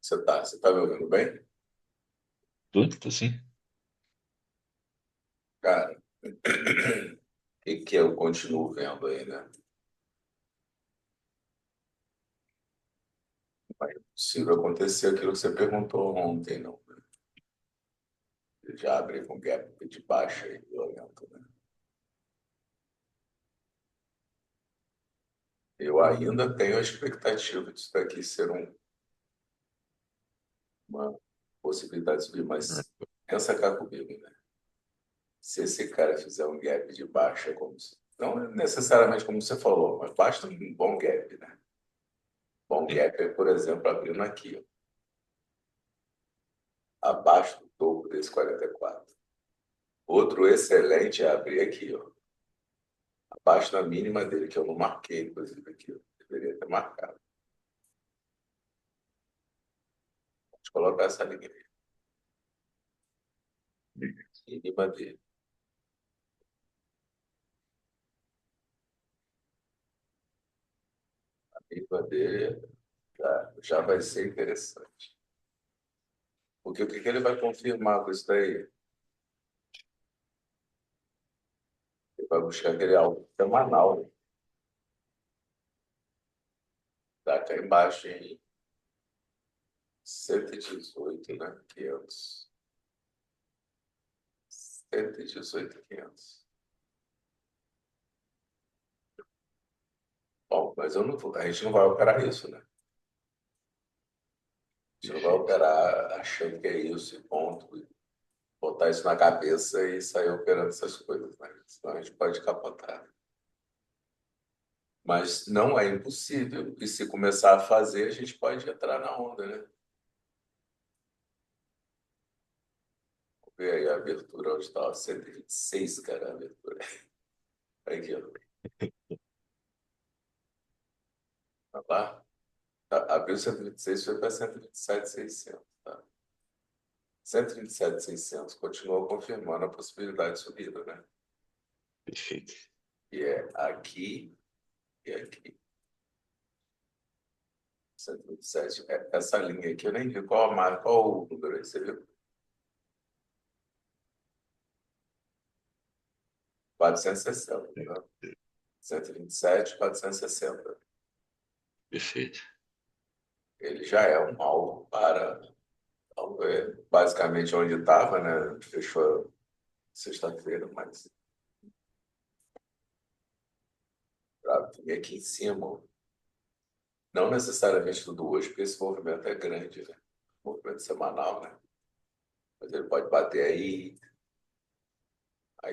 Você tá me ouvindo bem? Tô sim. Cara, e que eu continuo vendo aí, né? Não é possível acontecer aquilo que você perguntou ontem, não. Já abre com gap de baixa e violento, né? Eu ainda tenho a expectativa disso daqui ser uma possibilidade de subir, mas pensa cá comigo, né? Se esse cara fizer um gap de baixa, não necessariamente como você falou, mas basta um bom gap, né? Bom Sim. gap é, por exemplo, abrindo aqui, ó, abaixo do topo desse 44. Outro excelente é abrir aqui, ó, abaixo da mínima dele, que eu não marquei, inclusive, aqui. Ó. Deveria ter marcado. Vamos colocar essa linha aqui. Mínima dele. A mínima dele já vai ser interessante. Porque o que, que ele vai confirmar com isso daí? Ele vai buscar aquele alvo semanal. Tá cá embaixo em 118, né? 500. 118, 500. Bom, mas eu não vou, a gente não vai operar isso, né? A gente não vai Perfeito. operar achando que é isso e ponto. Botar isso na cabeça e sair operando essas coisas, né? Senão a gente pode capotar. Mas não é impossível. E se começar a fazer, a gente pode entrar na onda, né? Vamos ver aí a abertura onde está, 126, cara, a abertura. Aqui, ó. Tá lá. Abriu 126, foi para 127,600. Tá? 127,600 continua confirmando a possibilidade de subida, né? Perfeito. E é aqui e aqui. 127. Essa linha aqui, eu nem vi qual a marca, qual o número aí, você viu? 460, né? 127, 460. Perfeito. Ele já é um alvo para, basicamente, onde estava, né? Fechou sexta-feira, mas para vir aqui em cima, não necessariamente tudo hoje, porque esse movimento é grande, né? Movimento semanal, né? Mas ele pode bater aí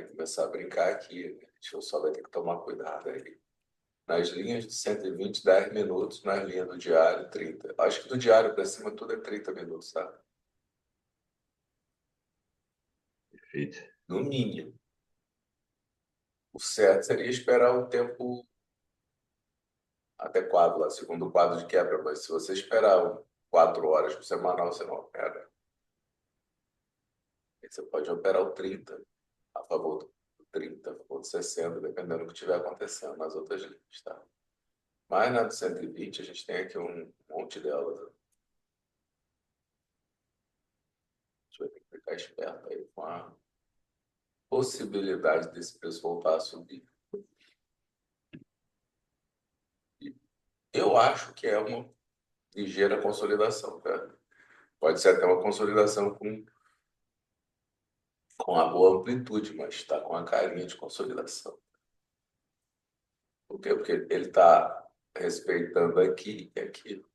começar a brincar aqui, né? A gente só vai ter que tomar cuidado aí. Nas linhas de 120, 10 minutos, nas linhas do diário, 30. Acho que do diário para cima tudo é 30 minutos, sabe? Perfeito. No mínimo. O certo seria esperar o tempo adequado lá, segundo o quadro de quebra, mas se você esperar 4 horas por semanal, você não opera. Aí você pode operar o 30 a favor do 30, a favor do 60, dependendo do que estiver acontecendo nas outras linhas, tá? Mas na do 120, a gente tem aqui um monte delas. A gente vai ter que ficar esperto aí com a possibilidade desse preço voltar a subir. E eu acho que é uma ligeira consolidação, tá? Pode ser até uma consolidação com a boa amplitude, mas está com a carinha de consolidação. Por quê? Porque ele está respeitando aqui e aqui,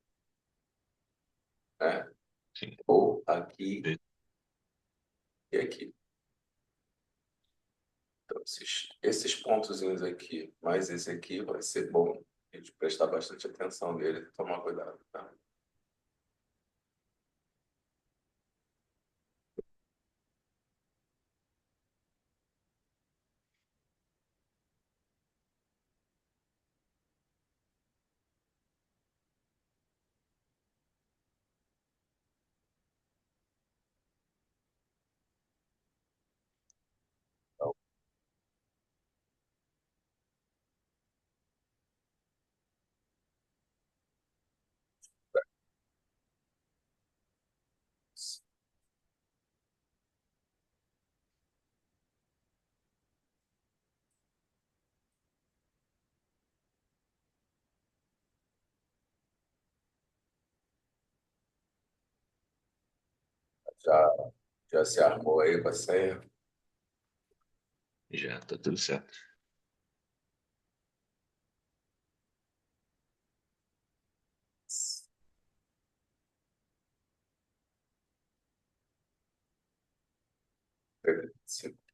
né? Sim. Ou aqui Perfeito. e aqui. Então, esses pontozinhos aqui, mais esse aqui, vai ser bom a gente prestar bastante atenção nele e tomar cuidado, tá? Então, Já, já se armou aí com a senha? Já tá tudo certo.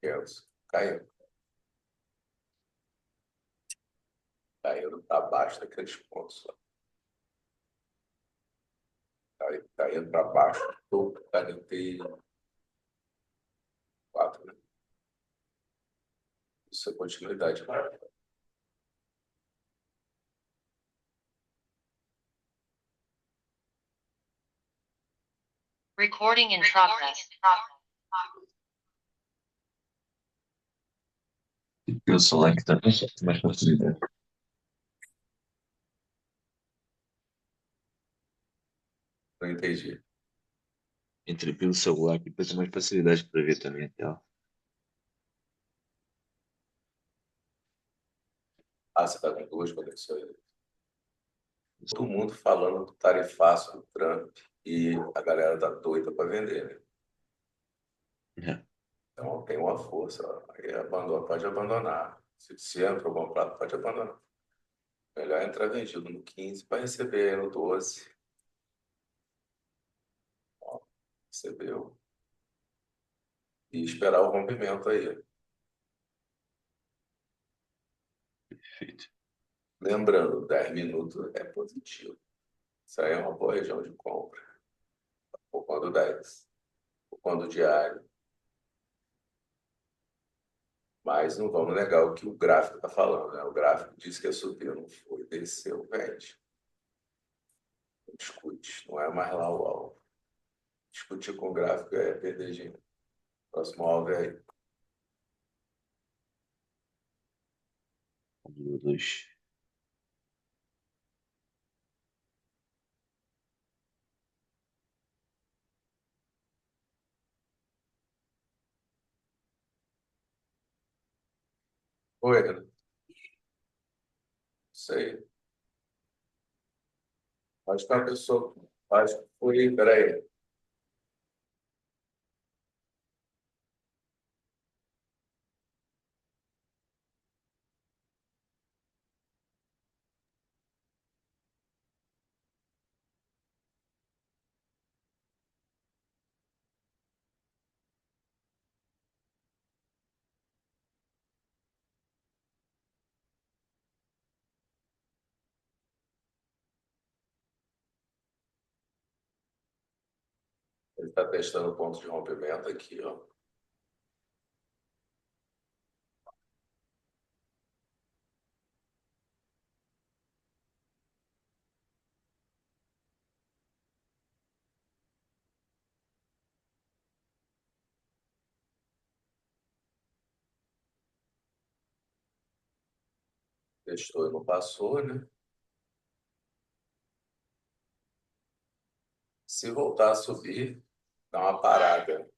500. Caiu. Caindo para baixo daqueles pontos lá. Caindo para baixo do topo, 44, né? Isso é continuidade, né? Recording in progress. Pelo celular que também tem mais facilidade. Não entendi. Entre pelo celular que tem mais facilidade para ver também a tela. Ah, você está com duas conexões. Todo mundo falando do tarifaço do Trump e a galera tá doida para vender, né? É, Então tem uma força. Aí abandona, pode abandonar. Se entra o bom prato, pode abandonar. Melhor entrar vendido no 15 para receber no 12. Ó, recebeu. E esperar o rompimento aí. perfeito. Lembrando, 10 minutos é positivo. Isso aí é uma boa região de compra. Ou quando 10. Ou quando diário. Mas não vamos negar o que o gráfico está falando, né? O gráfico diz que ia subir, não foi, desceu, vende. Não discute, não é mais lá o alvo. Discutir com o gráfico é perder dinheiro. Próximo alvo é aí. 2. Oi, Renan. Isso aí. Acho que a pessoa. Acho que foi. Peraí. Ele está testando o ponto de rompimento aqui, ó. Testou e não passou, né? Se voltar a subir, dá uma parada.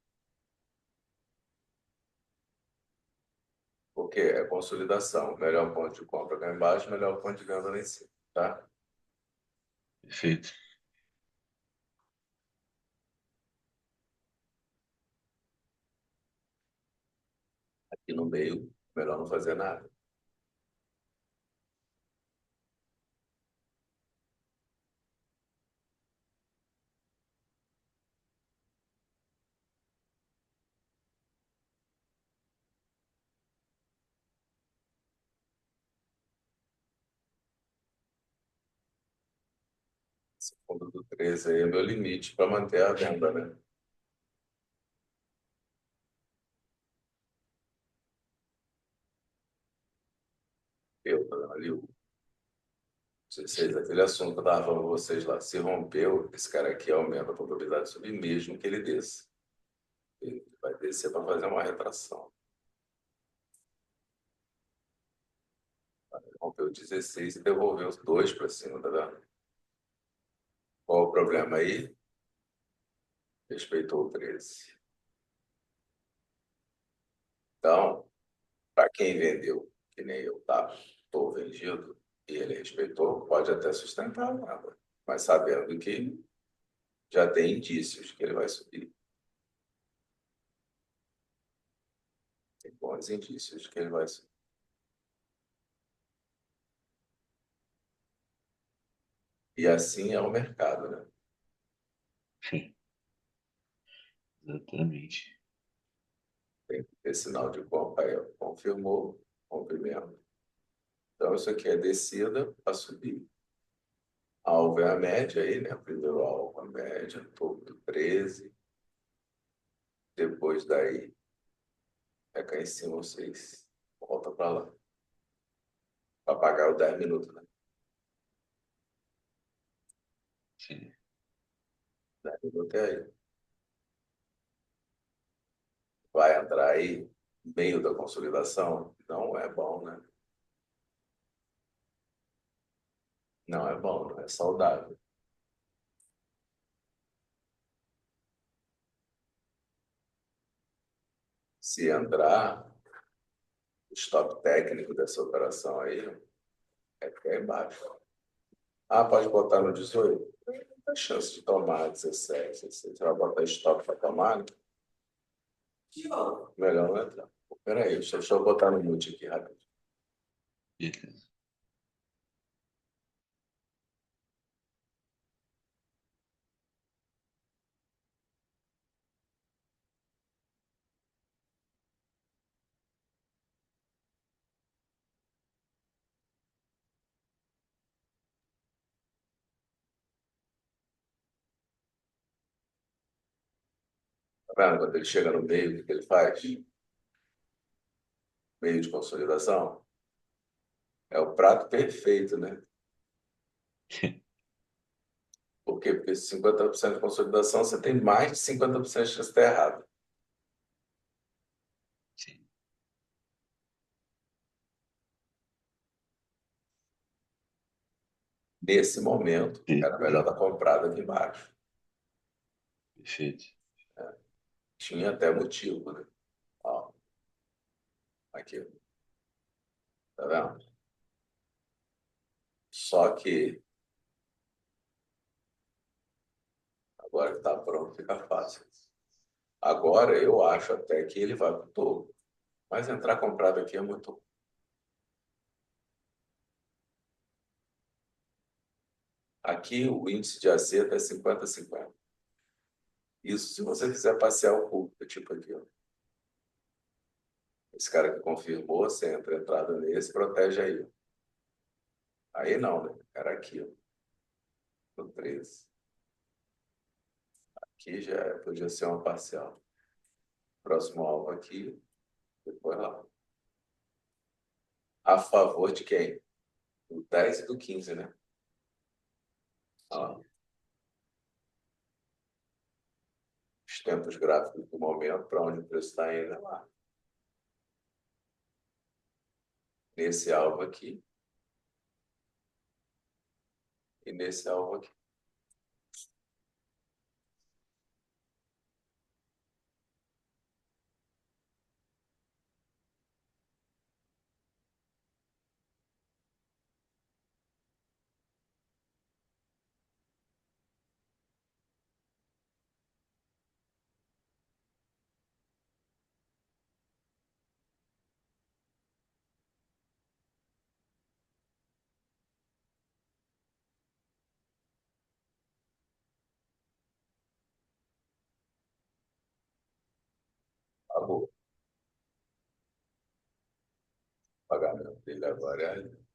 Porque é consolidação. Melhor ponto de compra cá embaixo, melhor ponto de venda lá em cima, tá? Perfeito. Aqui no meio, melhor não fazer nada. Esse fundo do 13 aí é meu limite para manter a venda, né? Eu, tá vendo ali, o 16, aquele assunto que eu estava falando com vocês lá. Se rompeu, esse cara aqui aumenta a probabilidade de subir mesmo que ele desça. Ele vai descer para fazer uma retração. Rompeu 16 e devolveu os dois para cima, tá vendo? Qual o problema aí? Respeitou o 13. Então, para quem vendeu, que nem eu, tá? Estou vendido, e ele respeitou, pode até sustentar a venda, mas sabendo que já tem indícios que ele vai subir. bons indícios de que ele vai subir. E assim é o mercado, né? Exatamente. Tem que ter sinal de compra aí, ó. Confirmou, cumprimento. Então, isso aqui é descida para subir. Alvo é a média aí, né? Primeiro alvo, a média, topo do 13. Depois daí, é cá em cima, vocês volta para lá. Para pagar o 10 minutos, né? Sim. 10 minutos é aí. Vai entrar aí, no meio da consolidação? Não é bom, né? Não é bom, não é saudável. Se entrar, o stop técnico dessa operação aí é ficar embaixo. Ah, pode botar no 18? A chance de tomar 17, 16. Você vai botar stop para tomar? Né? Melhor não entrar. Peraí, deixa eu botar no mute aqui rápido. Beleza. Tá vendo? Quando ele chega no meio, o que ele faz? Meio de consolidação. É o prato perfeito, né? Por quê? Porque 50% de consolidação, você tem mais de 50% de chance de estar errado. Sim. Nesse momento, era melhor estar comprado aqui embaixo. Perfeito. Tinha até motivo, né? Ó, aqui, tá vendo? Só que agora que está pronto, fica fácil. Agora eu acho até que ele vai para o topo. Mas entrar comprado aqui é muito. Aqui o índice de acerto é 50-50. Isso se você quiser passear o público, tipo aqui, ó. Esse cara que confirmou, você entra entrada nesse, protege aí. Aí não, né? Cara aqui, ó, no 13. Aqui já podia ser uma parcial. Próximo alvo aqui, depois lá. A favor de quem? Do 10 e do 15, né? Ó, Sim. os tempos gráficos do momento, para onde o preço está indo é lá. Nesse alvo aqui e nesse alvo aqui. Acabou. O pagamento dele agora é.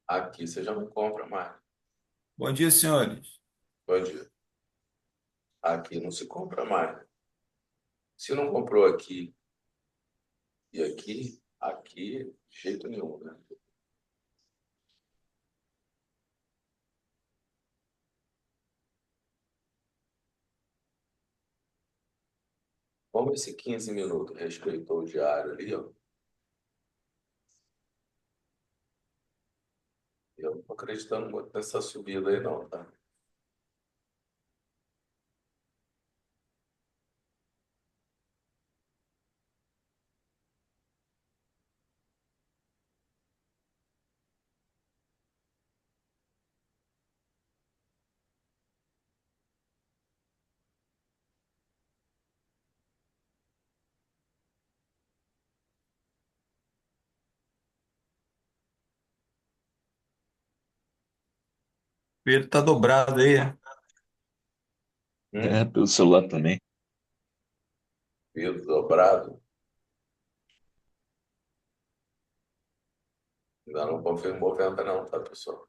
Aqui você já não compra mais. Bom dia, senhores. Pode. Aqui não se compra mais. Se não comprou aqui e aqui, aqui, de jeito nenhum, né? Como esse 15 minutos respeitou o diário ali, ó, eu não tô acreditando muito nessa subida aí, não, tá? Pedro tá dobrado aí. É? É, Hum, pelo celular também. vidro dobrado. Ainda não confirmou venda não, tá, pessoal?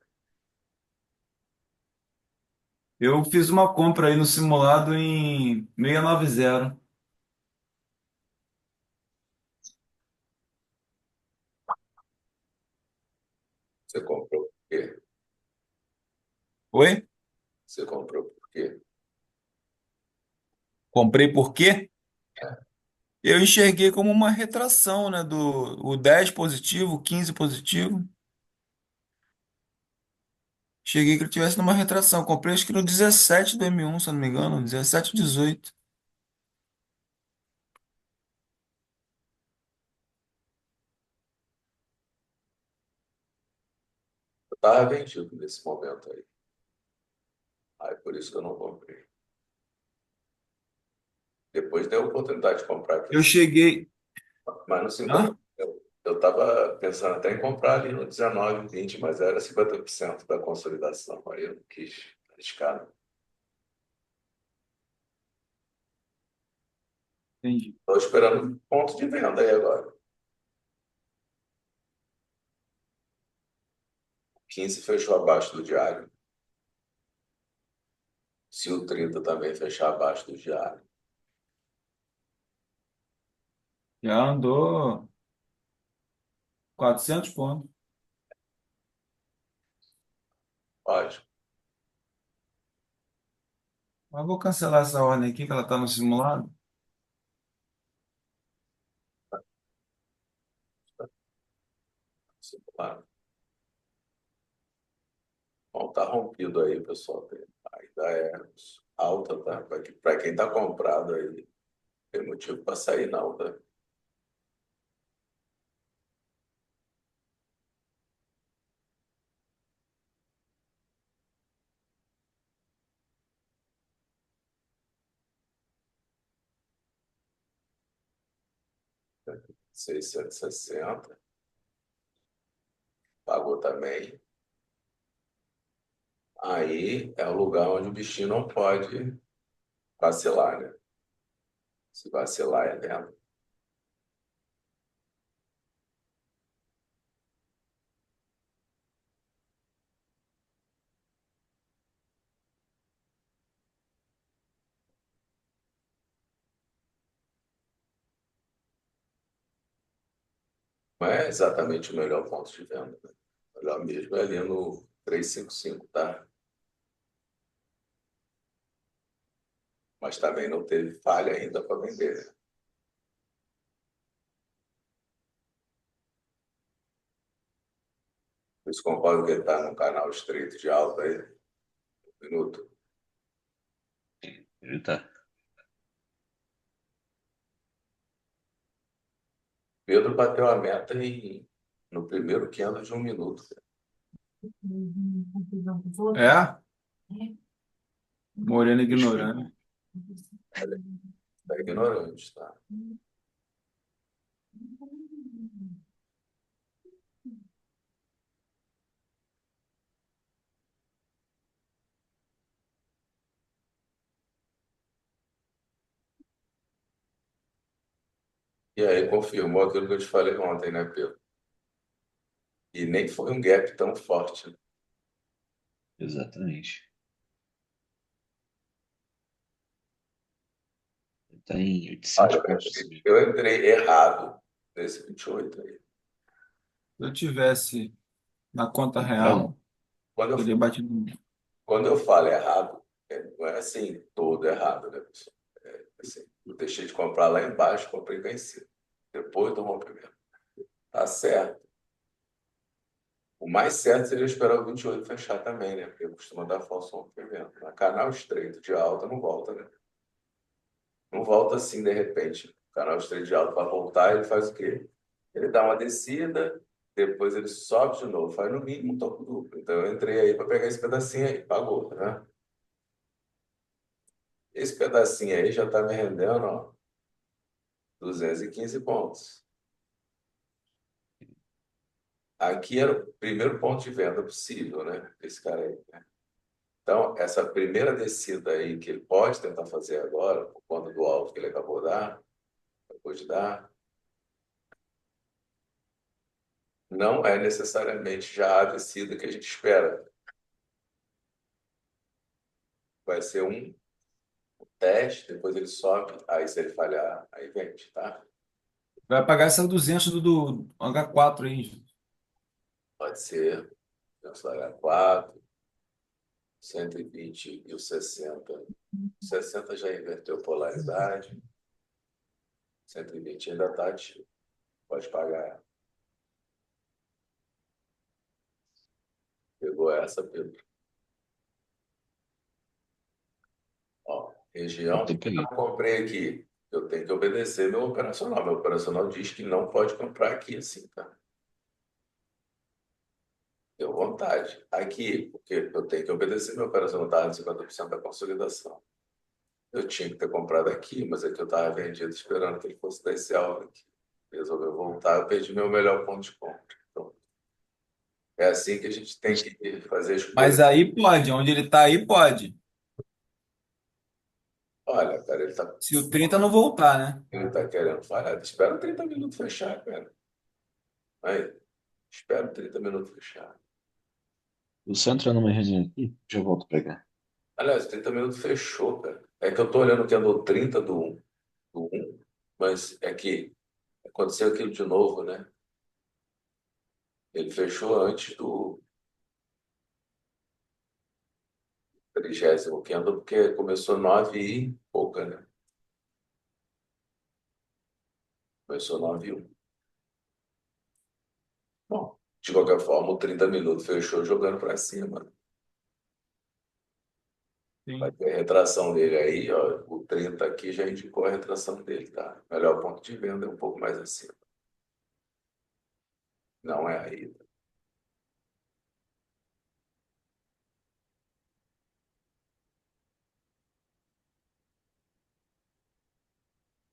Eu fiz uma compra aí no simulado em 690. Você comprou por quê? Oi? Você comprou por quê? Comprei por quê? Eu enxerguei como uma retração, né? Do o 10 positivo, o 15 positivo. Cheguei que ele tivesse numa retração. Comprei acho que no 17 do M1, se eu não me engano. 17 ou 18. Eu tava vendido nesse momento aí. Aí por isso que eu não comprei. Depois deu a oportunidade de comprar aqui, Eu cheguei. mas não se Hã? incomodou. Eu estava pensando até em comprar ali no 19, 20, mas era 50% da consolidação. Aí eu não quis arriscar, não. Entendi. Estou esperando ponto de venda aí agora. 15 fechou abaixo do diário. Se o 30 também fechar abaixo do diário. Já andou 400 pontos. Lógico. Mas vou cancelar essa ordem aqui, que ela está no simulado. Claro. Bom, tá rompido aí, pessoal. Ainda é alta, tá? Para quem tá comprado aí, tem motivo para sair, não, tá? 660. Pagou também. Aí é o lugar onde o bichinho não pode vacilar, né? Se vacilar é dentro. Não é exatamente o melhor ponto de venda, né? O melhor mesmo é ali no 355, tá? Mas também não teve falha ainda para vender, né? Por isso concordo que ele está num canal estreito de alta aí. Um minuto. Ele tá. Pedro bateu a meta no primeiro candle de um minuto. É? Moreno Bichinho, ignorante. olha, tá ignorante, tá? E aí confirmou aquilo que eu te falei ontem, né, Pedro? E nem foi um gap tão forte, né? Exatamente. Ele tá em 800 Olha, pontos acima. eu entrei errado nesse 28 aí. Se eu tivesse na conta Comprado? real, Quando teria eu, batido. quando eu falo errado, não é assim todo errado, né, pessoal? Assim, eu deixei de comprar lá embaixo, comprei vencido. Depois do rompimento. Tá certo. O mais certo seria esperar o 28 fechar também, né? Porque costuma dar falso rompimento. Na canal estreito de alta não volta, né? Não volta assim de repente. O canal estreito de alta para voltar, ele faz o quê? Ele dá uma descida, depois ele sobe de novo, faz no mínimo um topo duplo. Então eu entrei aí para pegar esse pedacinho aí, pagou, né? Esse pedacinho aí já está me rendendo, ó, 215 pontos. Aqui era o primeiro ponto de venda possível, né? Esse cara aí, né? Então, essa primeira descida aí que ele pode tentar fazer agora, por conta do alvo que ele acabou de dar, não é necessariamente já a descida que a gente espera. Vai ser um teste, depois ele sobe, aí se ele falhar, aí vende, tá? Vai pagar essa 200 do H4 aí. Pode ser, cancelar 4, 120 e o 60. O 60 já inverteu polaridade, 120 ainda está ativo. Pode pagar. Pegou essa, Pedro? Ó, região, Até por que eu peguei. não comprei aqui? Eu tenho que obedecer meu operacional. Meu operacional diz que não pode comprar aqui assim, tá? Deu vontade. Aqui, porque eu tenho que obedecer meu operacional, estava em 50% da consolidação. Eu tinha que ter comprado aqui, mas é que eu estava vendido esperando que ele fosse dar esse alvo aqui. Resolveu voltar, eu perdi meu melhor ponto de compra. Então, é assim que a gente tem que fazer a escolha. Mas aí pode, onde ele tá aí pode. Olha, cara, Se o 30 não voltar, né? ele tá querendo falhar. Espera 30 minutos fechar, cara. Aí, espera 30 minutos fechar. Eu só entrar numa reunião aqui, já volto pra cá. Aliás, 30 minutos fechou, cara. É que eu tô olhando que andou 30 do um, mas é que aconteceu aquilo de novo, né? Ele fechou antes do 30º candle, porque começou 9 e pouca, né? Começou 9 e 1. Bom, de qualquer forma, o 30 minutos fechou jogando para cima. Vai Sim. ter a retração dele aí, ó. O 30 aqui já indicou a retração dele, tá? Melhor ponto de venda é um pouco mais acima. Não é aí.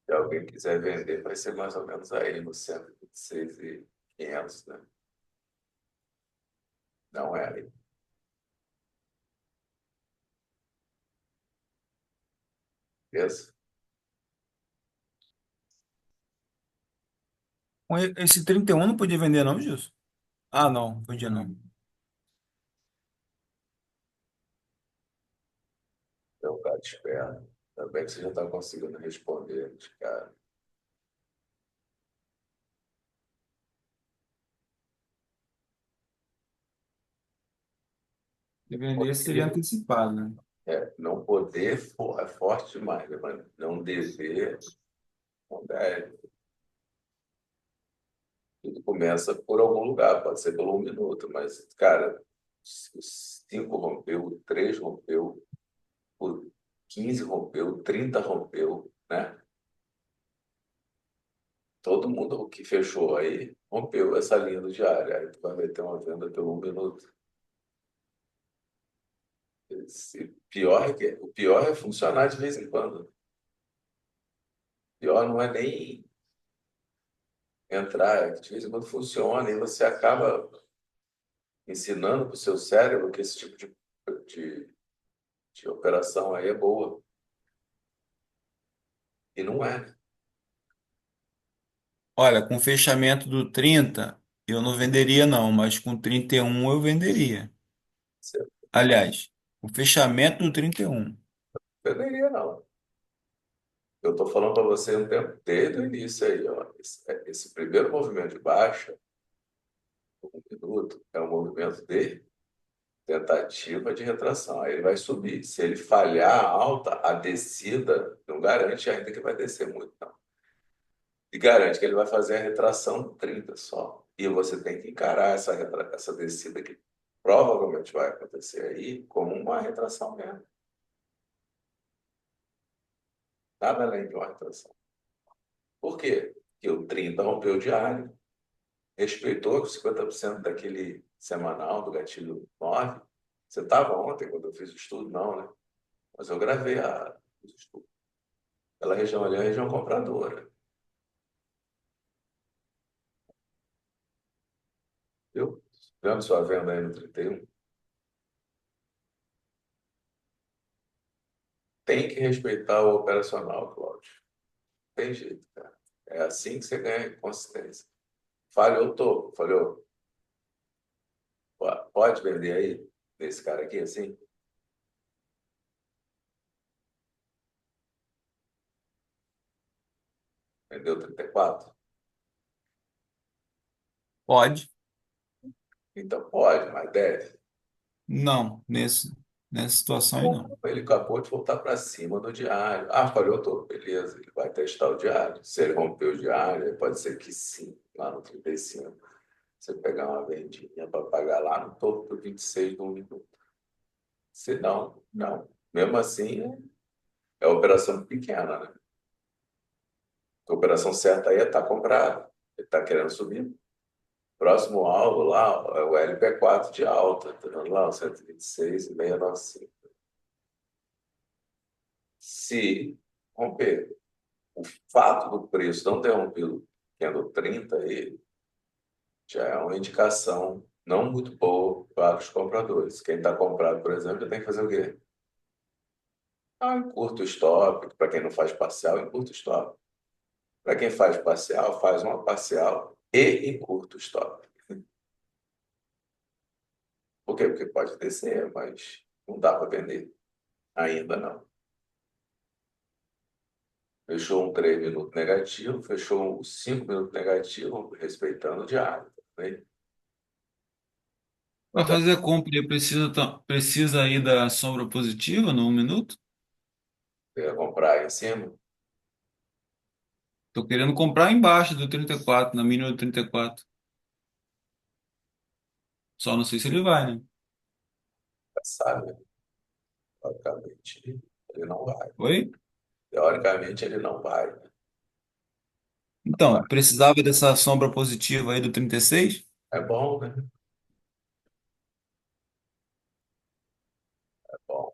Se alguém quiser vender, vai ser mais ou menos aí no 126.500, né? Não é aí. Beleza? Com esse 31 não podia vender, não, Gilson? Ah, não, podia não. Então, cara, espera. Também que você já está conseguindo responder, cara. Se vender seria antecipado, né? Não poder é forte demais, né, mano? Não dever, não deve. Tudo começa por algum lugar, pode ser pelo 1 minuto, mas, cara, o 5 rompeu, o 3 rompeu, o 15 rompeu, o 30 rompeu, né? Todo mundo que fechou aí rompeu essa linha do diário. Aí tu vai meter uma venda pelo 1 minuto. O pior é funcionar de vez em quando. O pior não é nem entrar, é que de vez em quando funciona e você acaba ensinando para o seu cérebro que esse tipo de, de operação aí é boa. E não é, né? Olha, com o fechamento do 30 eu não venderia, não, mas com 31 eu venderia. Você Aliás, o fechamento do 31. não deveria, não. Eu estou falando para você um tempo, desde o início aí, ó. Esse primeiro movimento de baixa, 1 minuto, é um movimento de tentativa de retração. Aí ele vai subir. Se ele falhar a alta, a descida não garante ainda que vai descer muito, não. E garante que ele vai fazer a retração 30 só. E você tem que encarar essa descida que provavelmente vai acontecer aí como uma retração mesmo. Nada além de uma retração. Por quê? Porque o 30 rompeu o diário, respeitou os 50% daquele semanal do gatilho 9. Você estava ontem quando eu fiz o estudo? Não, né? Mas eu gravei os estudos. Aquela região ali é a região compradora. Viu? Vendo sua venda aí no 31? tem que respeitar o operacional, Cláudio. Tem jeito, cara. É assim que você ganha consistência. Falhou, tô. Falhou. Pode vender aí? Desse cara aqui, assim? Vendeu 34. Pode? Então pode, mas deve. Não, nessa situação aí não. Ele acabou de voltar para cima do diário. Ah, falhou, tô. Beleza, ele vai testar o diário. Se ele romper o diário, pode ser que sim, lá no 35. Você pegar uma vendinha para pagar lá no topo do 26 do 1 minuto. Se não, não. Mesmo assim, é operação pequena, né? A operação certa aí é estar comprado. Ele está querendo subir. Próximo alvo lá é o LP4 de alta, tá dando lá o 126,695. Se romper, o fato do preço não ter rompido, tendo 30 aí, já é uma indicação não muito boa para os compradores. Quem está comprado, por exemplo, já tem que fazer o quê? Ah, encurta o stop. Para quem não faz parcial, encurta o stop. Para quem faz parcial, faz uma parcial e encurta o stop. Por quê? Porque pode descer, mas não dá para vender. Ainda não. Fechou um 3 minutos negativo, fechou um 5 minutos negativo, respeitando o diário. Tá bem? Para Então, fazer a compra, precisa aí da sombra positiva no 1 minuto? você vai comprar aí em cima, Tô querendo comprar embaixo do 34, na mínima do 34. Só não sei se ele vai, né? já sabe, teoricamente, ele não vai. Oi? Teoricamente, ele não vai. Então, precisava dessa sombra positiva aí do 36? É bom, né? É bom.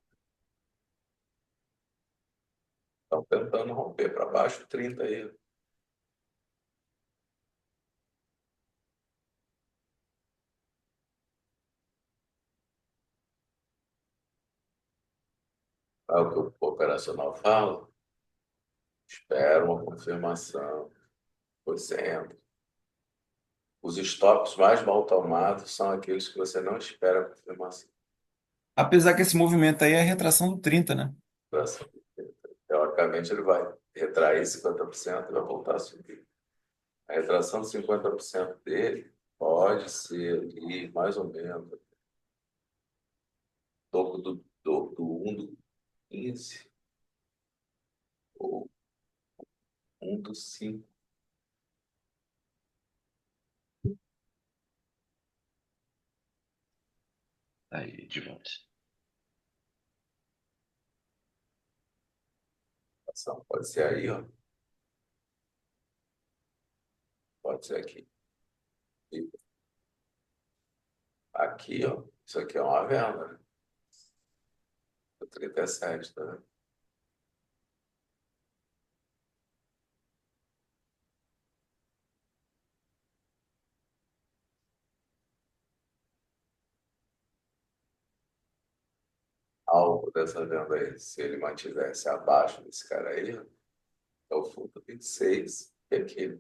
Estão tentando romper para baixo 30 aí. É o que o operacional fala. Espera uma confirmação. Você entra. Os stops mais mal tomados são aqueles que você não espera a confirmação. Apesar que esse movimento aí é a retração do 30, né? Teoricamente, ele vai retrair 50% e vai voltar a subir. A retração de 50% dele pode ser ali, mais ou menos, topo do 1 do 15 ou 1 do 5. Aí, de volta. Pode ser aí, ó. Pode ser aqui. E aqui, ó. Isso aqui é uma venda, né? O 37, tá vendo? Alvo dessa venda aí, se ele mantivesse abaixo desse cara aí, ó, é o fundo 26, e aqui,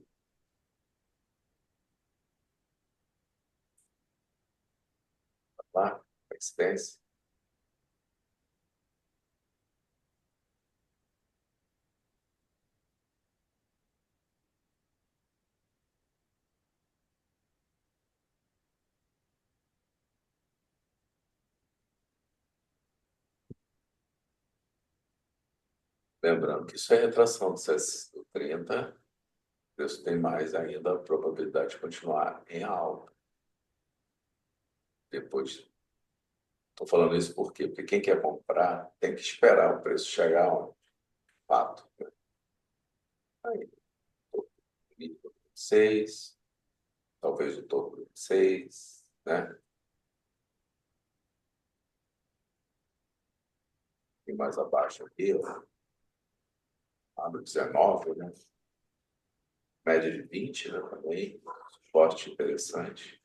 lá, resistência. Lembrando que isso é retração do 30, o preço tem mais ainda a probabilidade de continuar em alta. Depois, estou falando isso por quê? Porque quem quer comprar tem que esperar o preço chegar a um fato. Aí, nível 6, talvez o topo de 6, né? E mais abaixo aqui, ó, lá no 19, né? Média de 20, né? Também, suporte interessante.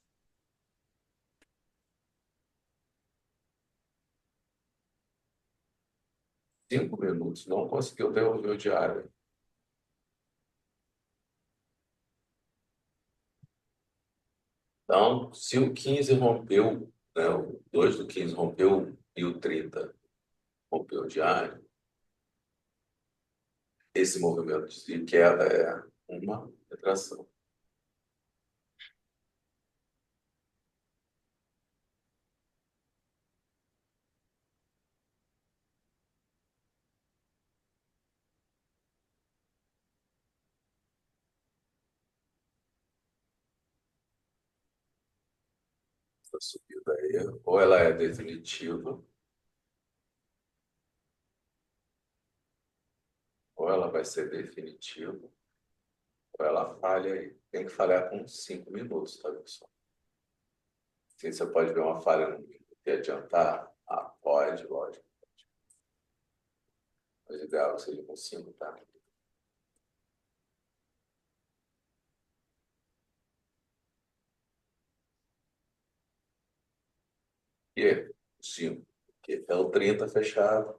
5 minutos, não conseguiu devolver o diário. Então, se o 15 rompeu, né, o 2 do 15 rompeu e o 30 rompeu o diário, esse movimento de queda é uma retração. Essa subida aí, ou ela é definitiva, ou ela vai ser definitiva, ou ela falha aí. Tem que falhar com 5 minutos, tá, pessoal? Sim, você pode ver uma falha no mínimo e adiantar? Ah, pode, lógico. Mas o ideal seja com 5, tá? E 5, que é o 30 fechado.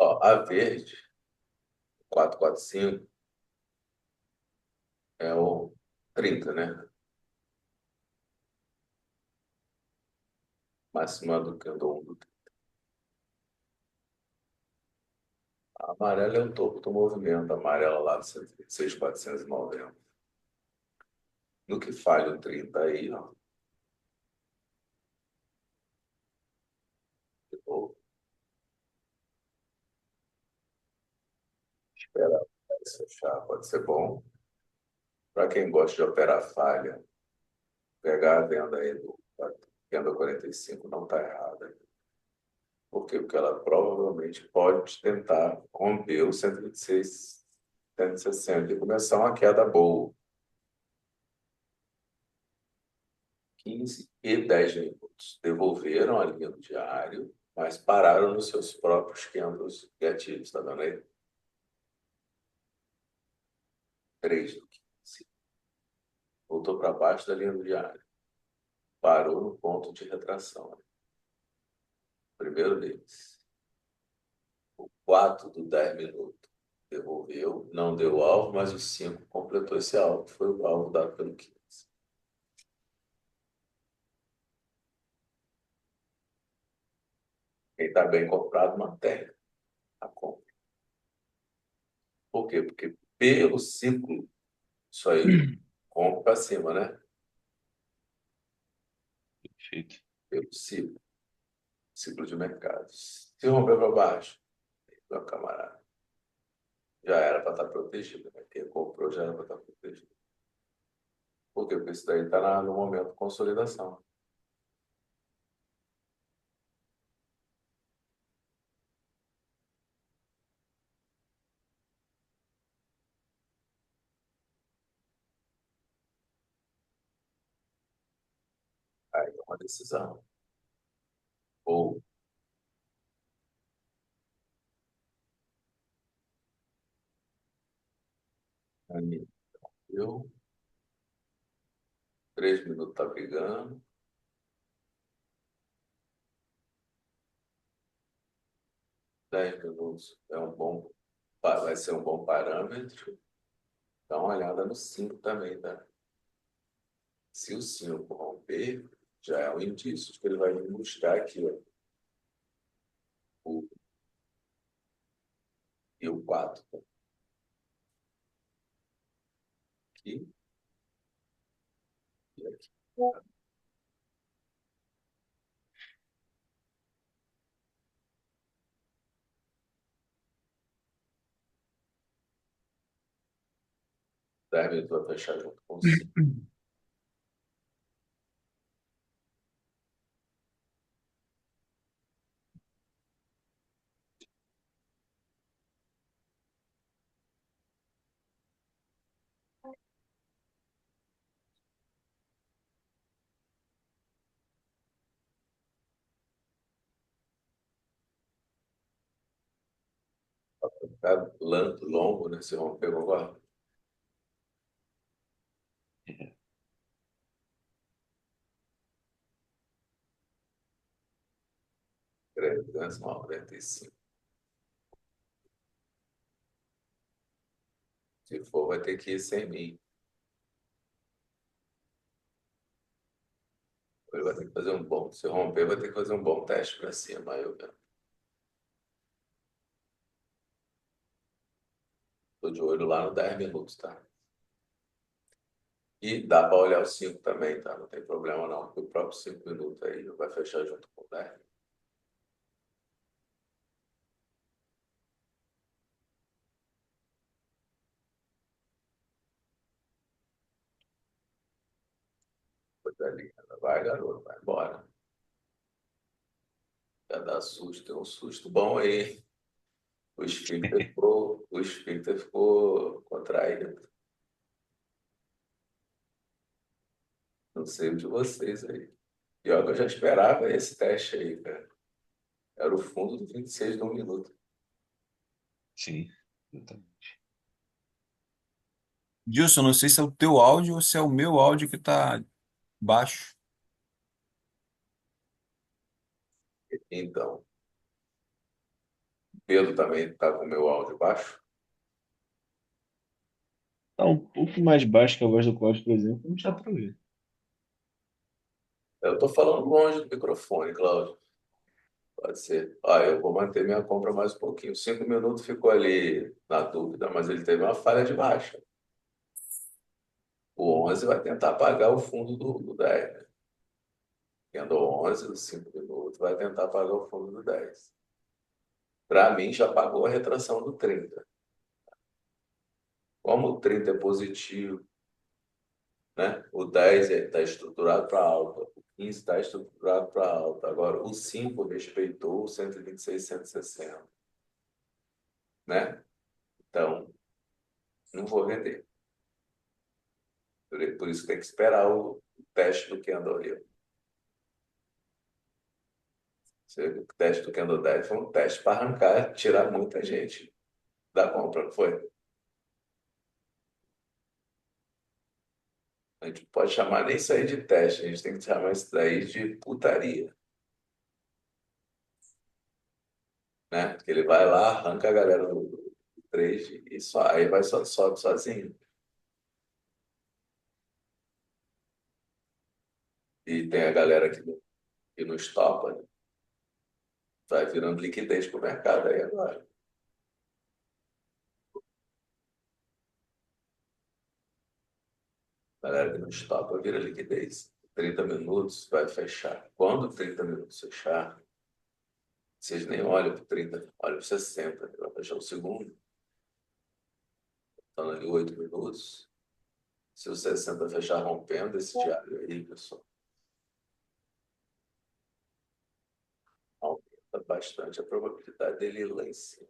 Ó, a verde, 445, é o 30, né? Máxima do candle 1 do 30. A amarela é o topo do movimento, a amarela lá do 126.490. No que falha o 30 aí, ó, de novo, esperar se fechar, pode ser bom. Para quem gosta de operar falha, pegar a venda aí do venda 45 não está errada. Por quê? Porque ela provavelmente pode tentar romper o 126, 160 e começar uma queda boa. 15 e 10 minutos. Devolveram a linha do diário, mas pararam nos seus próprios candles negativos, tá vendo aí? 3 do 15. Voltou para baixo da linha do diário. Parou no ponto de retração, né? Primeiro deles. O 4 do 10 minutos. Devolveu, não deu alvo, mas o 5 completou esse alvo, foi o alvo dado pelo 15. Quem está bem comprado, mantém a compra. Por quê? Porque pelo ciclo, isso aí, compra para cima, né? Perfeito. Pelo ciclo de mercados. Se romper para baixo, meu camarada, já era para estar protegido, né? Quem comprou já era para estar protegido. Por quê? Porque isso daí está no momento de consolidação. Aí é uma decisão. Ou aí, eu, 3 minutos está brigando, 10 minutos é um bom, vai ser um bom parâmetro. Dá uma olhada no 5 também, tá? Se o 5 romper, já é um indício de que ele vai me buscar aqui, ó. E o 4 aqui e aqui. 10 minutos vai fechar junto com o 5. Tá longo, né? Se romper agora. É, 395. Se for, vai ter que ir sem mim. Ele vai ter que fazer um bom. Se romper, vai ter que fazer um bom teste para cima. Aí eu tô de olho lá no 10 minutos, tá? E dá para olhar os 5 também, tá? Não tem problema não, porque o próprio 5 minutos aí vai fechar junto com o 10. Coisa linda. Vai, garoto, vai embora. Já dá susto, tem um susto bom aí. O espírito ficou contraído. Não sei o de vocês aí. Pior que eu já esperava esse teste aí, cara. Era o fundo do 26 de 1 minuto. sim, exatamente. Gilson, não sei se é o teu áudio ou se é o meu áudio que tá baixo. Então, Pedro também está com o meu áudio baixo. Tá um pouco mais baixo que a voz do Cláudio, por exemplo, não dá pra ver. Eu estou falando longe do microfone, Cláudio. Pode ser. Ah, eu vou manter minha compra mais um pouquinho. 5 minutos ficou ali na dúvida, mas ele teve uma falha de baixa. O 11 vai tentar pagar o fundo do 10, né? Tendo 11, os 5 minutos, vai tentar pagar o fundo do 10. Para mim, já pagou a retração do 30. Como o 30 é positivo, né? O 10 está estruturado para alta, o 15 está estruturado para alta. Agora, o 5 respeitou o 126, 160, né? Então, não vou vender. Por isso tem que esperar o teste do Candle ali. O teste do Candle 10 foi um teste para arrancar, tirar muita gente da compra, não foi? A gente pode chamar nem isso aí de teste, a gente tem que chamar isso daí de putaria, né? Porque ele vai lá, arranca a galera do trade e só, aí vai só, sobe sozinho. E tem a galera que não estopa, né? Vai virando liquidez para o mercado aí agora. A galera que não estopa vira liquidez. 30 minutos vai fechar. Quando 30 minutos fechar, vocês nem olham para 30, olham para 60. Vai fechar o segundo. Estão ali 8 minutos. Se o 60 fechar rompendo esse diário aí, pessoal, aumenta bastante a probabilidade dele ir lá em cima.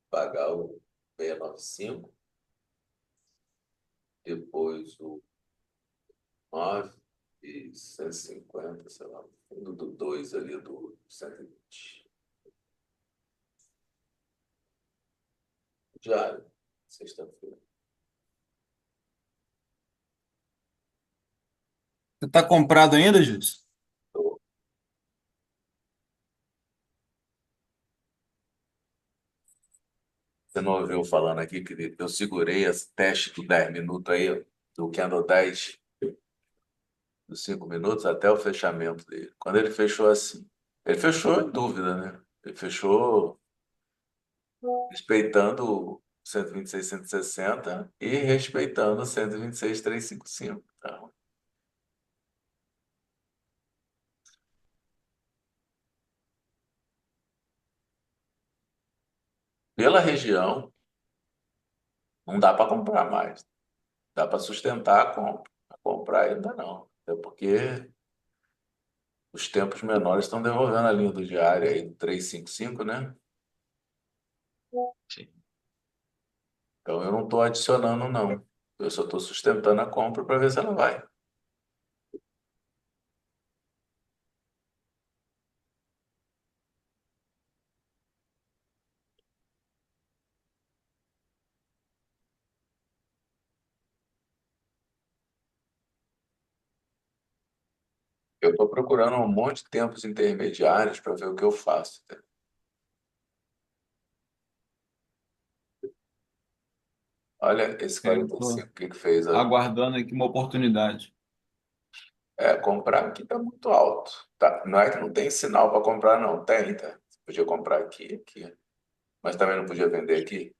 Pagar o 695, depois o 9 e 150, sei lá, fundo do 2 ali do 120. Diário, sexta-feira. Você tá comprado ainda, Gilson? Tô- Você não ouviu falando aqui, querido? Eu segurei esse teste do 10 minutos aí, do Candle 10, dos 5 minutos, até o fechamento dele. Quando ele fechou assim, Ele fechou em dúvida, né? Ele fechou respeitando 126.160 e respeitando 126.355. Então, pela região, não dá para comprar mais. Dá para sustentar a compra. A comprar ainda não. Até porque os tempos menores estão devolvendo a linha do diário aí do 355, né? Sim. Então eu não estou adicionando, não. Eu só estou sustentando a compra para ver se ela vai. Eu estou procurando um monte de tempos intermediários para ver o que eu faço. Olha esse Eu 45, estou o que que fez? aguardando aqui uma oportunidade. É, comprar aqui está muito alto. Tá? Não é que não tem sinal para comprar, não. Tem, tá? Você podia comprar aqui, aqui. Mas também não podia vender aqui.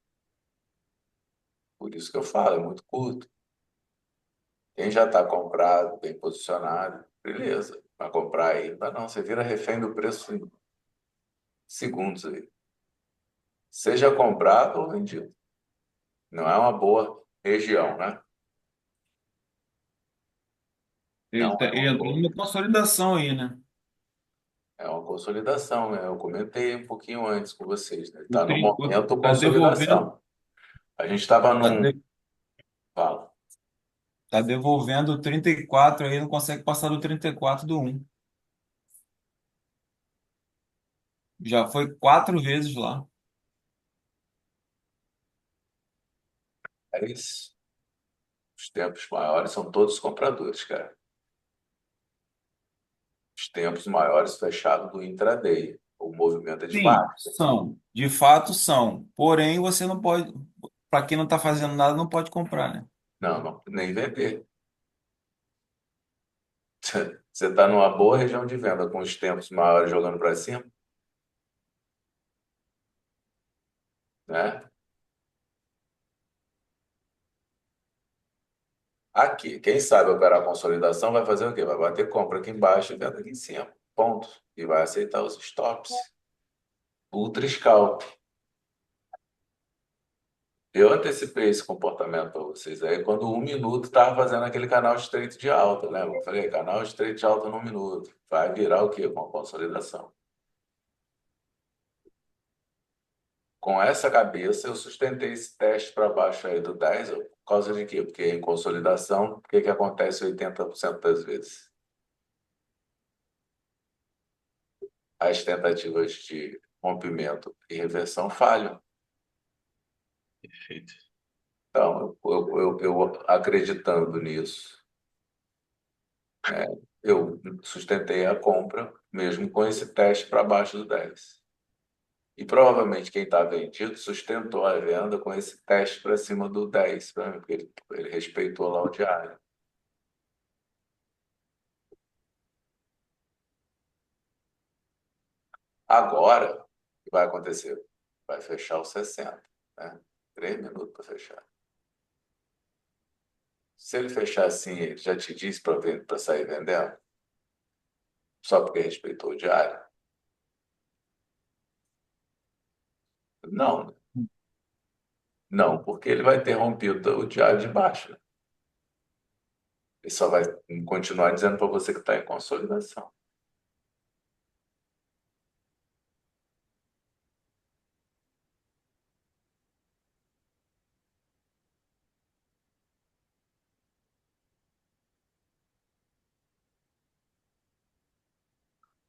Por isso que eu falo, é muito curto. Quem já está comprado, bem posicionado, beleza. Vai comprar aí, ainda não. Você vira refém do preço em segundos aí. Seja comprado ou vendido. Não é uma boa região, né? Não é Ele uma entrou boa. numa consolidação aí, né? É uma consolidação, né? Eu comentei um pouquinho antes com vocês, né? Está no momento Tá devolvendo, consolidação. A gente estava tá, num. de- Fala. tá devolvendo o 34 aí, não consegue passar do 34 do um. Já foi 4 vezes lá. É isso. Os tempos maiores são todos compradores, cara. Os tempos maiores fechados do intraday. O movimento é de Sim, baixa. são. De fato são. Porém, você não pode. Para quem não está fazendo nada, não pode comprar, né? Não, não, nem vender. Você está numa boa região de venda com os tempos maiores jogando para cima, né? Aqui, quem sabe operar consolidação vai fazer o quê? Vai bater compra aqui embaixo e venda aqui em cima. Ponto. E vai aceitar os stops. Ultra scalp. Eu antecipei esse comportamento para vocês aí quando 1 minuto estava fazendo aquele canal estreito de alta, lembra? Eu falei, canal estreito de alta no 1 minuto. Vai virar o quê? Com a consolidação. Com essa cabeça, eu sustentei esse teste para baixo aí do 10, ó, por causa de quê? Porque em consolidação, o que que acontece 80% das vezes? As tentativas de rompimento e reversão falham. Perfeito. Então, eu acreditando nisso, eu sustentei a compra, mesmo com esse teste para baixo do 10. E provavelmente quem está vendido sustentou a venda com esse teste para cima do 10, pra mim, porque ele respeitou lá o diário. Agora, o que vai acontecer? Vai fechar os 60, né? 3 minutos para fechar. Se ele fechar assim, ele já te disse para sair vendendo, só porque respeitou o diário? Não, não, porque ele vai ter rompido o diário de baixo. Ele só vai continuar dizendo para você que está em consolidação.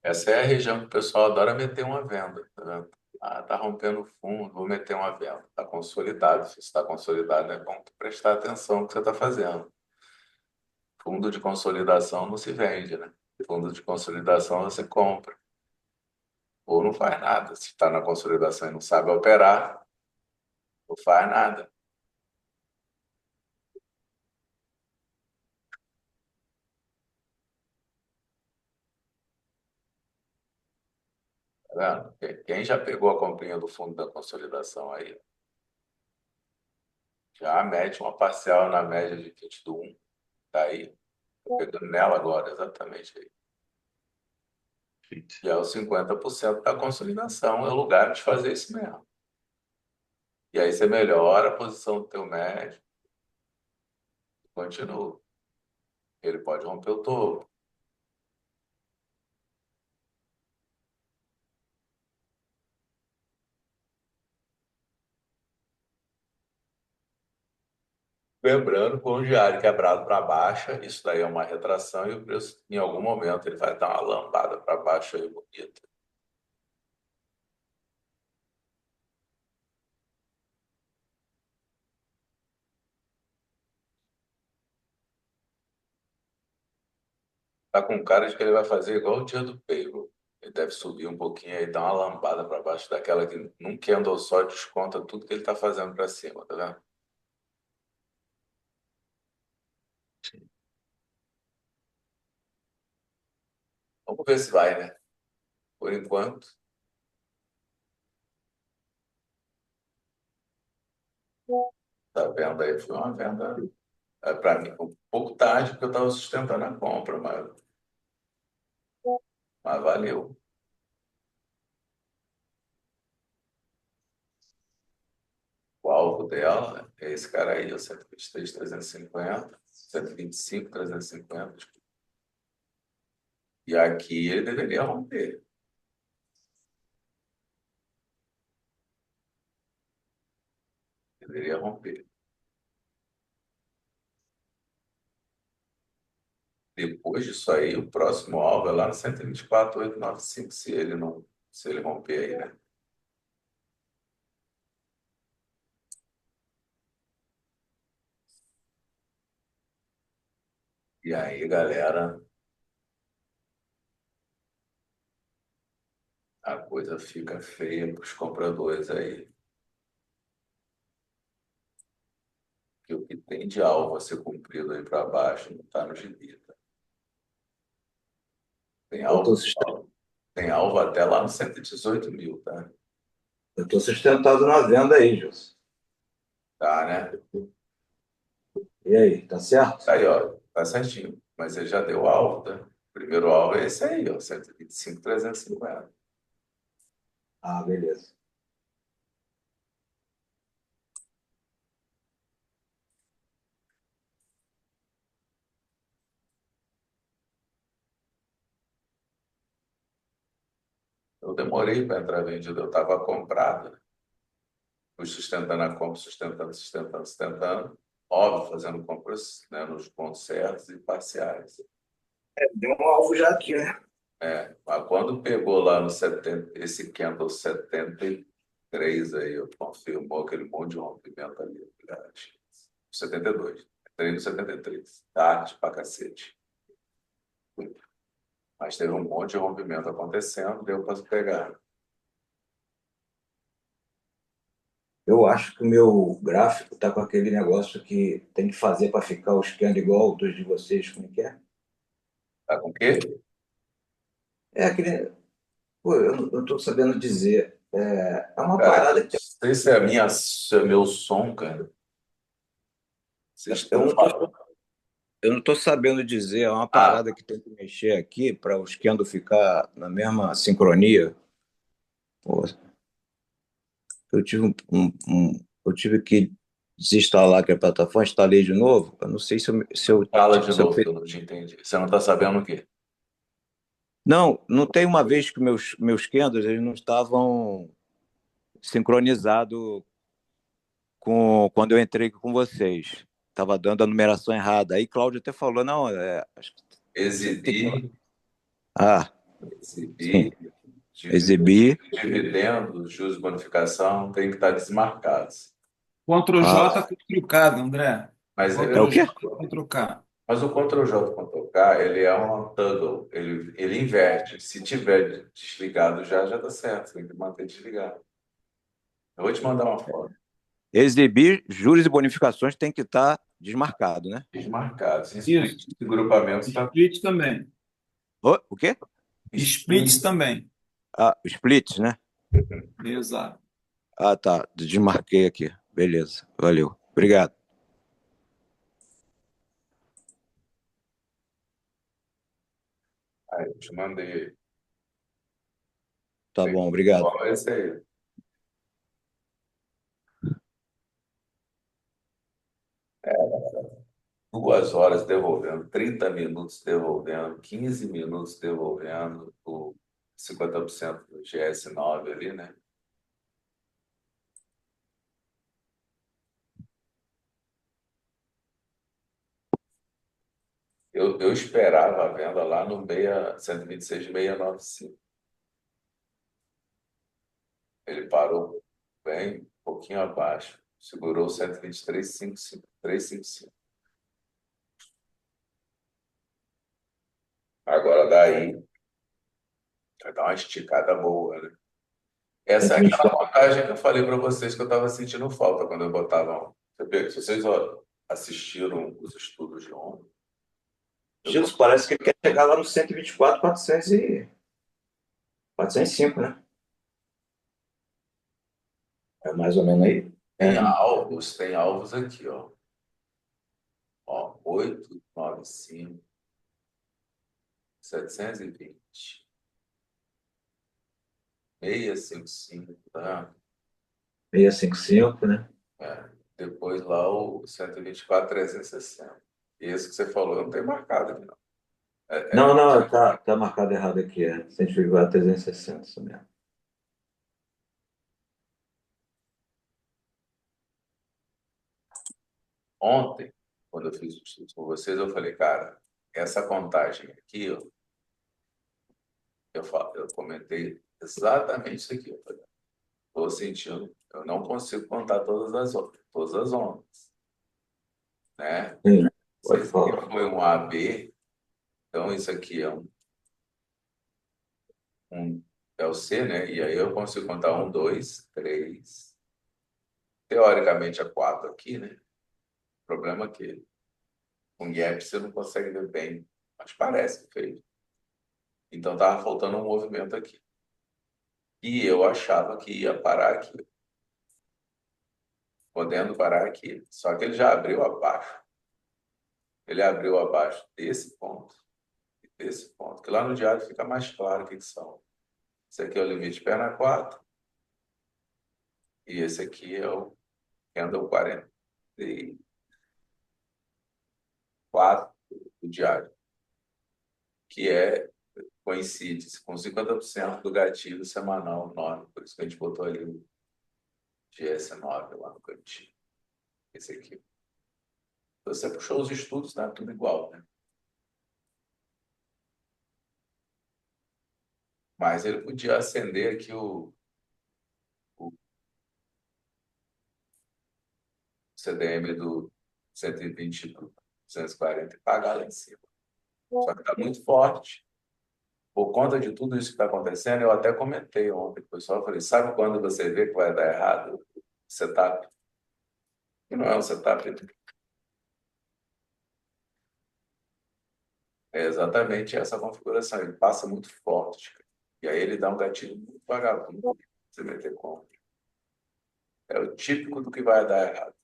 Essa é a região que o pessoal adora meter uma venda, tá vendo? Ah, tá rompendo o fundo, vou meter uma venda. Está consolidado. Se está consolidado, é bom prestar atenção no que você está fazendo. Fundo de consolidação não se vende, né? Fundo de consolidação você compra. Ou não faz nada. Se está na consolidação e não sabe operar, não faz nada. vendo? Quem já pegou a comprinha do fundo da consolidação aí? Já mete uma parcial na média de 21, tá aí. Tô pegando nela agora, exatamente aí. Perfeito. E é os 50% da consolidação, é o lugar de fazer isso mesmo. E aí você melhora a posição do teu médio, continua. Ele pode romper o topo. Lembrando, com o diário quebrado para baixa, isso daí é uma retração e o preço, em algum momento, ele vai dar uma lambada para baixo aí bonita. Tá com cara de que ele vai fazer igual o dia do payroll. Ele deve subir um pouquinho aí, dar uma lambada para baixo daquela que num candle só desconta tudo que ele está fazendo para cima, tá vendo? Sim. Vamos ver se vai, né? Por enquanto, tá vendo aí, foi uma venda. Para mim, um pouco tarde, porque eu estava sustentando a compra, mas valeu. O alvo dela é esse cara aí, o 123, 350, 125, 350. E aqui ele deveria romper. Deveria romper. Depois disso aí, o próximo alvo é lá no 124,895, se ele não, se ele romper aí, né? E aí, galera, a coisa fica feia para os compradores aí. Que o que tem de alvo a ser cumprido aí para baixo não está no gibi, tá? Tem Eu tô, alvo, tem alvo até lá no 118 mil, tá? eu tô sustentado na venda aí, Gilson. Tá, né? E aí, tá certo? Tá aí, ó, tá certinho. Mas ele já deu alvo, tá? O primeiro alvo é esse aí, ó, 125, 350. Ah, beleza. Eu demorei para entrar vendido, eu estava comprado, né? Fui sustentando a compra, sustentando, sustentando, sustentando. Óbvio, fazendo compras, né, nos pontos certos e parciais. Deu um alvo já aqui, né? Mas quando pegou lá no 70, esse candle 73 aí, eu confirmou aquele monte de rompimento ali. Acho que 72. Entrei no 73. Tarde pra cacete. Mas teve um monte de rompimento acontecendo, deu para pegar. Eu acho que o meu gráfico tá com aquele negócio que tem que fazer para ficar os candle igual dos de vocês, como é que é? Tá com o quê? É aquele. Pô, eu não tô sabendo dizer. É uma Cara, parada não que sei se é se é meu som, cara. Vocês eu estão não tô, falando. eu não tô sabendo dizer. É uma Ah, parada que tem que mexer aqui para os candle ficar na mesma sincronia. Pô, eu tive eu tive que desinstalar aquela plataforma, instalei de novo. Eu não sei fala de se eu novo que eu não te entendi. Você não está sabendo o quê? Não, não tem uma vez que meus candles eles não estavam sincronizados com quando eu entrei com vocês. Estava dando a numeração errada. Aí Cláudio até falou, não, acho que você tem que. Exibir, Ah, sim. exibir, Exibir. dividendos, juros de bonificação tem que estar desmarcados. Ctrl Ah, J, Ctrl K, André. Mas, é o Ctrl J, quê? Ctrl K. mas o Ctrl J, Ctrl K, ele é um toggle, ele inverte. Se tiver desligado já está certo, tem que manter desligado. Eu vou te mandar uma foto. Exibir juros e bonificações tem que estar desmarcado, né? Desmarcados. Isso. Esse grupamento está. Split também. O quê? Splits também. Ah, splits, né? Exato. Ah, tá. Desmarquei aqui. Beleza. Valeu. Obrigado. Aí, eu te mandei. Tá bom, obrigado. Bom, esse aí. 2 horas devolvendo, 30 minutos devolvendo, 15 minutos devolvendo, o 50% do GS9 ali, né? Eu esperava a venda lá no 126,695. Ele parou bem, um pouquinho abaixo. Segurou 123,355. Agora daí vai dar uma esticada boa, né? Essa é aquela 124. vantagem que eu falei para vocês que eu estava sentindo falta quando eu botava. Se vocês ó, assistiram os estudos de ontem, eu Gilson, parece que ele quer chegar lá no 124, 400 e 405, né? É mais ou menos aí. É. tem alvos aqui, ó, 895, 720, 655, tá? 655, né? É. Depois lá o 124, 360. E esse que você falou, eu não tem marcado aqui, não. Não, não, tá marcado errado aqui. É 124, 360, isso mesmo. Ontem, quando eu fiz o estudo com vocês, eu falei, cara, essa contagem aqui, ó, eu comentei exatamente isso aqui. Eu falei, estou sentindo, eu não consigo contar todas as ondas, né? Sim, Se pode esse aqui falar. foi um AB, então isso aqui é o C, né? E aí eu consigo contar um, dois, três, teoricamente é quatro aqui, né? O problema é que com gap você não consegue ver bem, mas parece que fez. Então estava faltando um movimento aqui. E eu achava que ia parar aqui, podendo parar aqui. Só que ele já abriu abaixo. Ele abriu abaixo desse ponto e desse ponto, que lá no diário fica mais claro o que são. Esse aqui é o limite perna 4 e esse aqui é o candle 44 do diário, que coincide com 50% do gatilho semanal 9. Por isso que a gente botou ali o GS9 lá no cantinho. Esse aqui. Você puxou os estudos, tá tudo igual, né? Mas ele podia acender aqui o CDM do 120 do 240 e pagar lá em cima. Só que está muito forte. Por conta de tudo isso que está acontecendo, eu até comentei ontem com o pessoal, falei, sabe quando você vê que vai dar errado? Setup. E não é um setup. É exatamente essa configuração. Ele passa muito forte. E aí ele dá um gatilho muito vagabundo. Você meter compra. É o típico do que vai dar errado.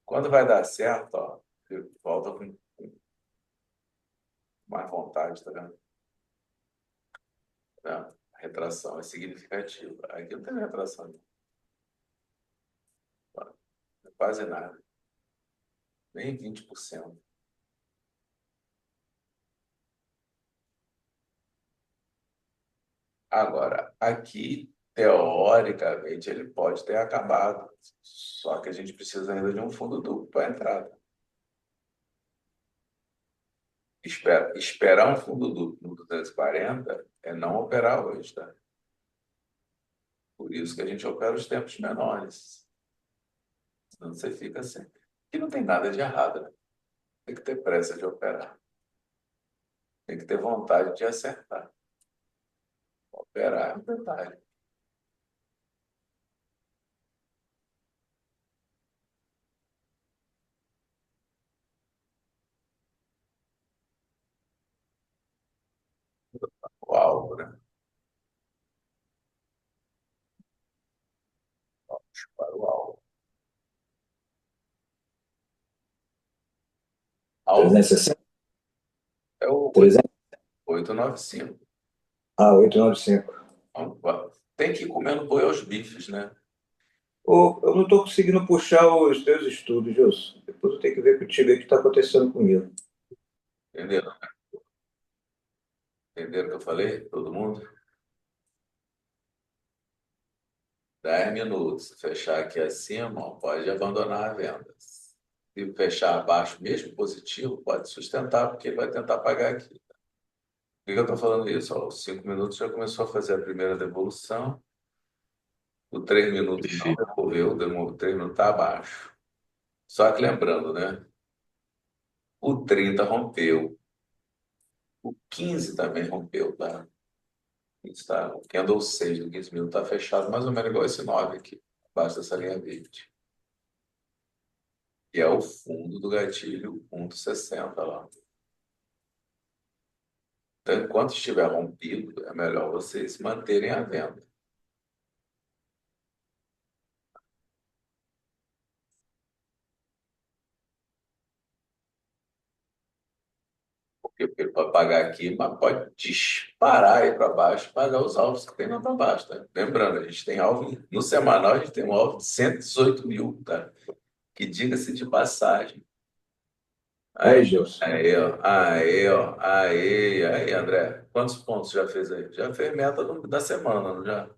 Quando vai dar certo, ó, ele volta com mais vontade, tá vendo? Não, a retração é significativa. Aqui não tem retração, não. É quase nada. Nem 20%. Agora, aqui, teoricamente, ele pode ter acabado. Só que a gente precisa ainda de um fundo duplo para a entrada. Esperar um fundo duplo no 240 é não operar hoje, tá? Por isso que a gente opera os tempos menores. Senão você fica assim. E não tem nada de errado, né? Tem que ter pressa de operar. Tem que ter vontade de acertar. Operar é um detalhe. O alvo, né? para o alvo. Alvo 360? é o 300? 895. Ah, 895. Tem que ir comendo boi aos bifes, né? Ô, eu não estou conseguindo puxar os teus estudos, Gilson. Depois eu tenho que ver contigo o que está acontecendo comigo. Entenderam? Entenderam o que eu falei? Todo mundo? 10 minutos. Se fechar aqui acima, ó, pode abandonar a venda. Se fechar abaixo, mesmo positivo, pode sustentar, porque ele vai tentar pagar aqui. Por que eu estou falando isso? Ó, os 5 minutos já começou a fazer a primeira devolução. O 3 minutos não Perfeito. devolveu, o 3 minutos está abaixo. Só que lembrando, né? O 30 rompeu. O 15 também rompeu, tá? Está, o candle 6 do 15 minutos está fechado, mais ou menos igual esse 9 aqui, abaixo dessa linha verde. E é o fundo do gatilho 1,60 lá. Então, enquanto estiver rompido, é melhor vocês se manterem à venda. Porque ele pode pagar aqui, mas pode disparar aí para baixo, pagar os alvos que tem lá para baixo, tá? Lembrando, a gente tem alvo, no semanal, a gente tem um alvo de 118 mil, tá? Que diga-se de passagem. Aí, Aí, Gilson. aí, ó, aí, ó, aí, André. Quantos pontos já fez aí? Já fez meta da semana, não já?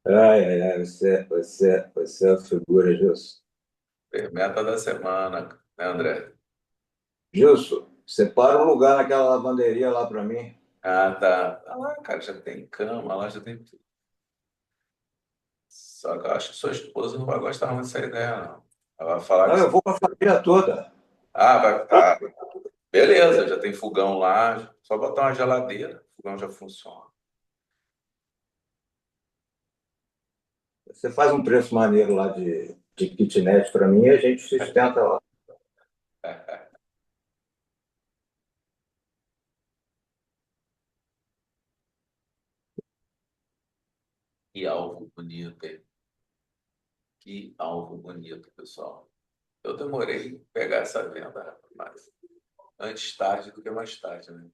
Ai, ai, ai, você é a figura, Gilson. Fez meta da semana, né, André? Gilson, separa um lugar naquela lavanderia lá para mim. Ah, tá. Ah lá, cara, já tem cama, lá já tem tudo. Só que eu acho que sua esposa não vai gostar muito dessa ideia, não. Ela vai falar Não, que. eu vou com a família toda. Ah, vai. Ah, beleza, já tem fogão lá, só botar uma geladeira, o fogão já funciona. Você faz um preço maneiro lá de kitnet para mim e a gente sustenta lá. Que alvo bonito, hein? Que alvo bonito, pessoal. Eu demorei em pegar essa venda, mas antes tarde do que mais tarde, né?